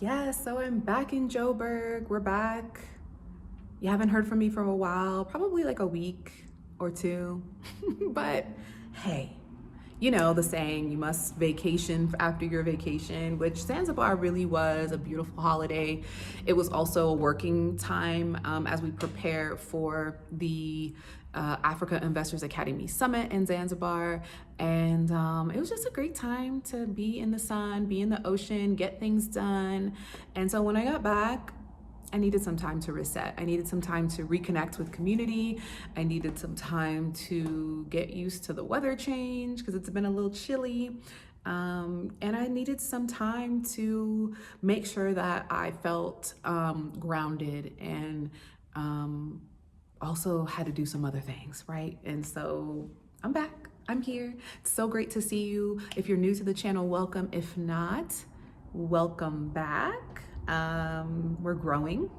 Yes, so I'm back in Joburg. We're back. You haven't heard from me for a while, probably like a week or two. But hey, you know the saying, you must vacation after your vacation, which Zanzibar really was a beautiful holiday. It was also a working time as we prepare for the Africa Investors Academy Summit in Zanzibar. And it was just a great time to be in the sun, be in the ocean, get things done. And so when I got back, I needed some time to reset. I needed some time to reconnect with community. I needed some time to get used to the weather change because it's been a little chilly. And I needed some time to make sure that I felt grounded and also had to do some other things, right? And so I'm back. I'm here. It's so great to see you. If you're new to the channel, welcome. If not, welcome back. We're growing.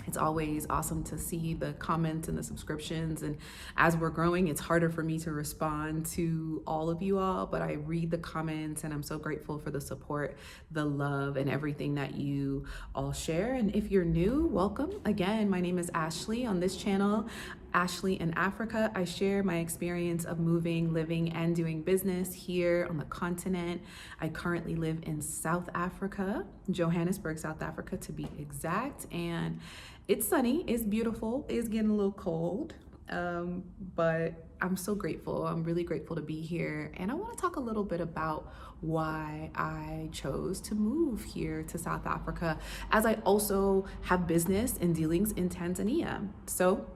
It's always awesome to see the comments and the subscriptions. And as we're growing, it's harder for me to respond to all of you all, but I read the comments and I'm so grateful for the support, the love, and everything that you all share. And if you're new, welcome. Again, my name is Ashley. On this channel, Ashley in Africa, I share my experience of moving, living, and doing business here on the continent. I currently live in South Africa, Johannesburg, South Africa to be exact. And it's sunny, it's beautiful, it's getting a little cold, but I'm so grateful. I'm really grateful to be here. And I want to talk a little bit about why I chose to move here to South Africa, as I also have business and dealings in Tanzania. So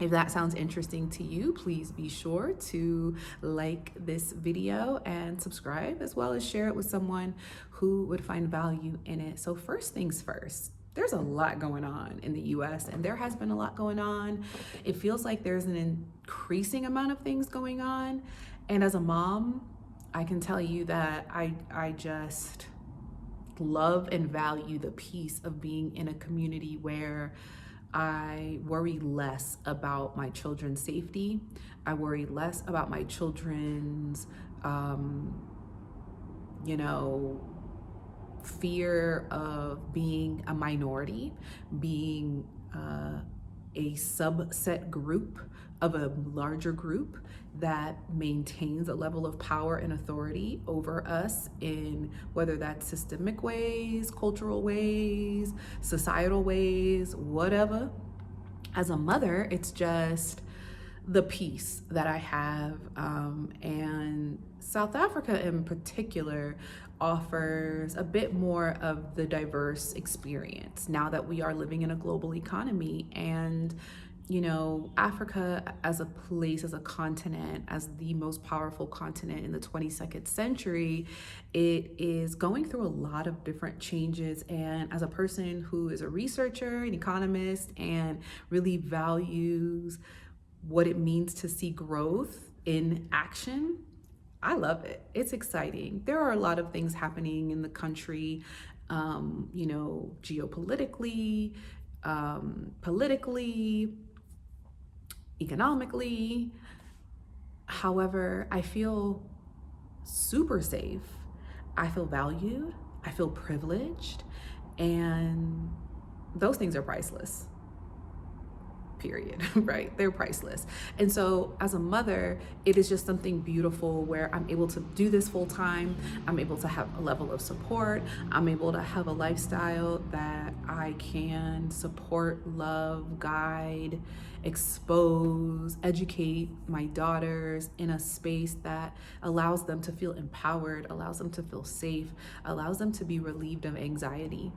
if that sounds interesting to you, please be sure to like this video and subscribe, as well as share it with someone who would find value in it. So first things first, there's a lot going on in the US, and there has been a lot going on. It feels like there's an increasing amount of things going on. And as a mom, I can tell you that I just love and value the peace of being in a community where I worry less about my children's safety. I worry less about my children's, fear of being a minority, being a subset group of a larger group that maintains a level of power and authority over us in whether that's systemic ways, cultural ways, societal ways, whatever. As a mother, it's just the peace that I have. And South Africa in particular offers a bit more of the diverse experience now that we are living in a global economy. And Africa as a place, as a continent, as the most powerful continent in the 22nd century, it is going through a lot of different changes. And as a person who is a researcher, an economist, and really values what it means to see growth in action, I love it. It's exciting. There are a lot of things happening in the country, geopolitically, politically, economically. However, I feel super safe. I feel valued. I feel privileged. And those things are priceless. Period, right? They're priceless. And so as a mother, it is just something beautiful where I'm able to do this full time. I'm able to have a level of support. I'm able to have a lifestyle that I can support, love, guide, expose, educate my daughters in a space that allows them to feel empowered, allows them to feel safe, allows them to be relieved of anxiety.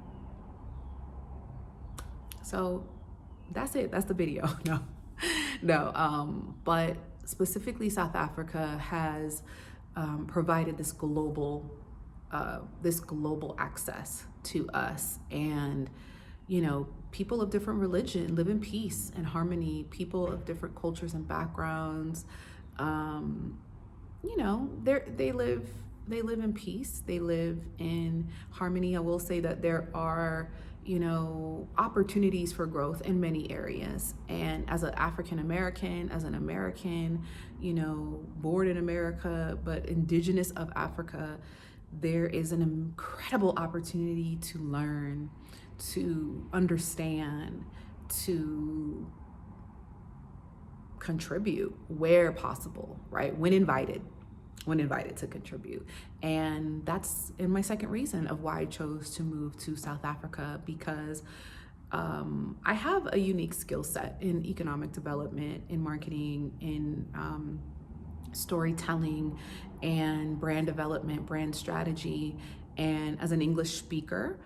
So that's it. That's the video. No. But specifically, South Africa has provided this global access to us, and people of different religion live in peace and harmony. People of different cultures and backgrounds, they live in peace. They live in harmony. I will say that there are opportunities for growth in many areas. And as an African American, as an American, born in America, but indigenous of Africa, there is an incredible opportunity to learn, to understand, to contribute where possible, right? When invited to contribute. And that's in my second reason of why I chose to move to South Africa, because I have a unique skill set in economic development, in marketing, in storytelling, and brand development, brand strategy. And as an English speaker,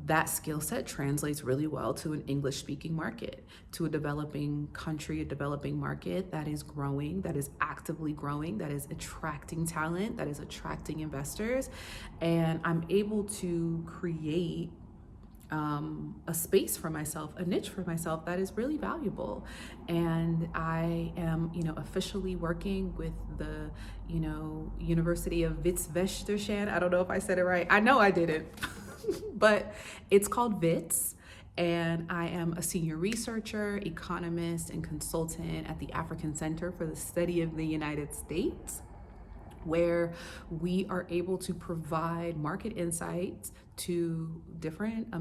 that skill set translates really well to an English speaking market, to a developing country, a developing market that is growing, that is actively growing, that is attracting talent, that is attracting investors. And I'm able to create a space for myself, a niche for myself that is really valuable. And I am, officially working with the, University of Witwatersrand. I don't know if I said it right. I know I didn't, but it's called WITS. And I am a senior researcher, economist, and consultant at the African Center for the Study of the United States, where we are able to provide market insights to different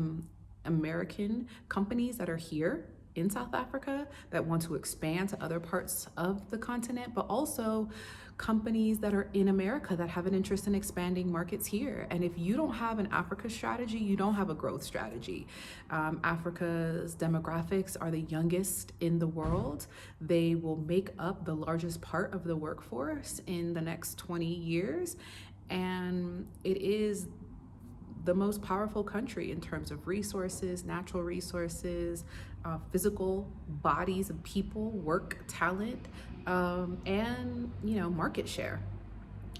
American companies that are here in South Africa that want to expand to other parts of the continent, but also companies that are in America that have an interest in expanding markets here. And if you don't have an Africa strategy, you don't have a growth strategy. Africa's demographics are the youngest in the world. They will make up the largest part of the workforce in the next 20 years. And it is the most powerful country in terms of resources, natural resources, physical bodies of people, work, talent, and market share.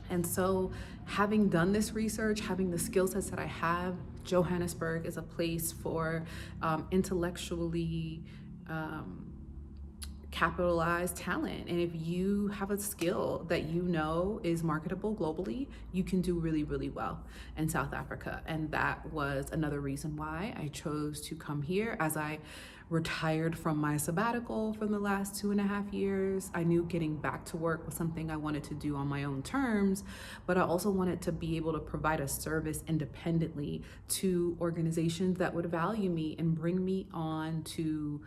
And so, having done this research, having the skill sets that I have, Johannesburg is a place for intellectually capitalized talent. And if you have a skill that is marketable globally, you can do really, really well in South Africa. And that was another reason why I chose to come here. As I retired from my sabbatical for the last 2.5 years, I knew getting back to work was something I wanted to do on my own terms, but I also wanted to be able to provide a service independently to organizations that would value me and bring me on to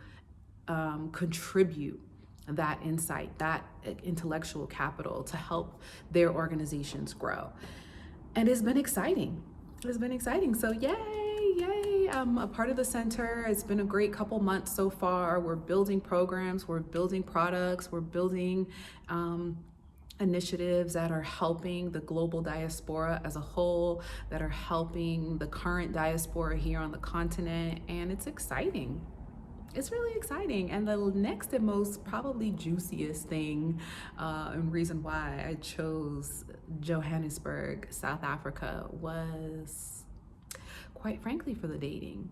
contribute that insight, that intellectual capital to help their organizations grow. And it's been exciting. So yay. I'm a part of the center. It's been a great couple months so far. We're building programs, we're building products, we're building initiatives that are helping the global diaspora as a whole, that are helping the current diaspora here on the continent. And it's exciting. It's really exciting. And the next and most probably juiciest thing and reason why I chose Johannesburg, South Africa, was quite frankly for the dating.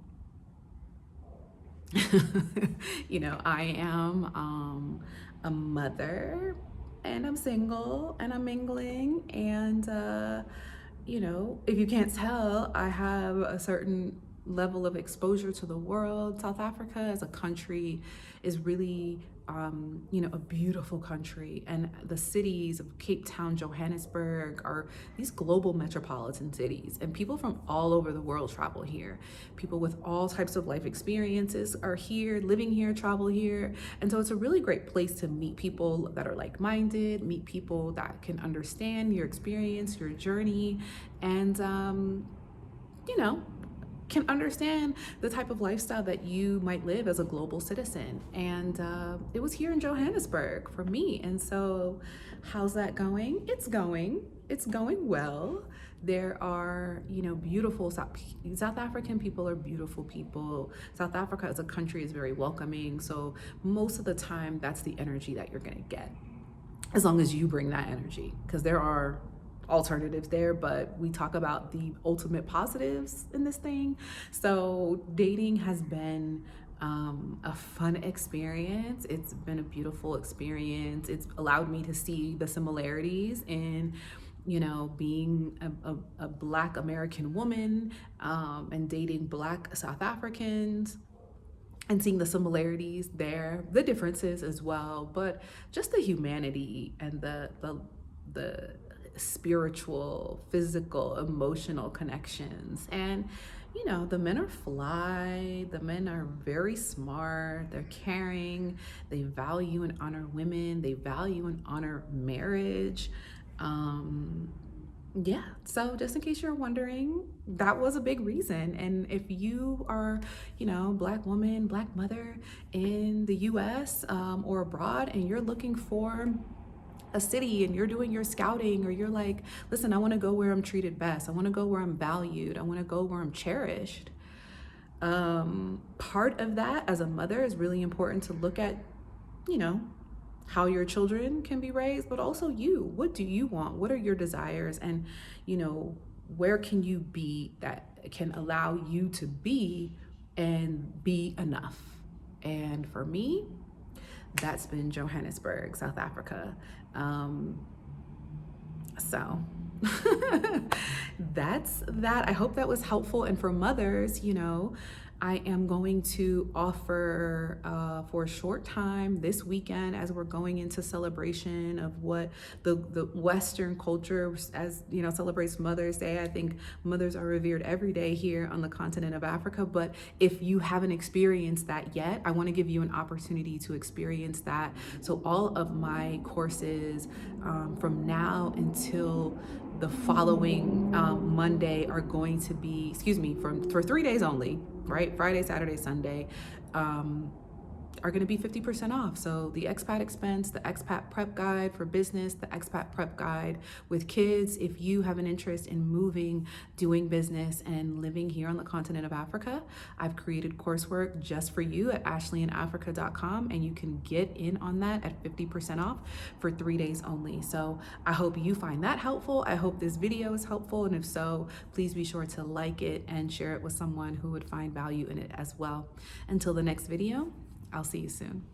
I am a mother, and I'm single, and I'm mingling, and if you can't tell, I have a certain level of exposure to the world. South Africa as a country is really a beautiful country, and the cities of Cape Town, Johannesburg are these global metropolitan cities, and people from all over the world travel here. People with all types of life experiences are here, living here, travel here. And so it's a really great place to meet people that are like-minded, meet people that can understand your experience, your journey, and can understand the type of lifestyle that you might live as a global citizen. And it was here in Johannesburg for me. And so how's that going? It's going well. There are, beautiful South African people are beautiful people. South Africa as a country is very welcoming. So most of the time, that's the energy that you're gonna get, as long as you bring that energy, because there are alternatives there, but we talk about the ultimate positives in this thing. So dating has been a fun experience. It's been a beautiful experience. It's allowed me to see the similarities in being a Black American woman and dating Black South Africans, and seeing the similarities there, the differences as well, but just the humanity and the spiritual, physical, emotional connections. And you know, the men are fly, the men are very smart, they're caring, they value and honor women, they value and honor marriage. Yeah, so just in case you're wondering, that was a big reason. And if you are, you know, Black woman, Black mother in the US or abroad, and you're looking for a city and you're doing your scouting, or you're like, listen, I want to go where I'm treated best, I want to go where I'm valued, I want to go where I'm cherished. Part of that as a mother is really important to look at, you know, how your children can be raised, but also you. What do you want? What are your desires? And, you know, where can you be that can allow you to be and be enough? And for me, that's been Johannesburg, South Africa. So that's that. I hope that was helpful. And for mothers, you know, I am going to offer for a short time this weekend, as we're going into celebration of what the Western culture, as you know, celebrates Mother's Day. I think mothers are revered every day here on the continent of Africa. But if you haven't experienced that yet, I want to give you an opportunity to experience that. So all of my courses from now until the following Monday are going to be, for 3 days only, right? Friday, Saturday, Sunday, are going to be 50% off. So the expat expense, the expat prep guide for business, the expat prep guide with kids. If you have an interest in moving, doing business, and living here on the continent of Africa, I've created coursework just for you at ashleyinafrika.com, and you can get in on that at 50% off for 3 days only. So I hope you find that helpful. I hope this video is helpful. And if so, please be sure to like it and share it with someone who would find value in it as well. Until the next video, I'll see you soon.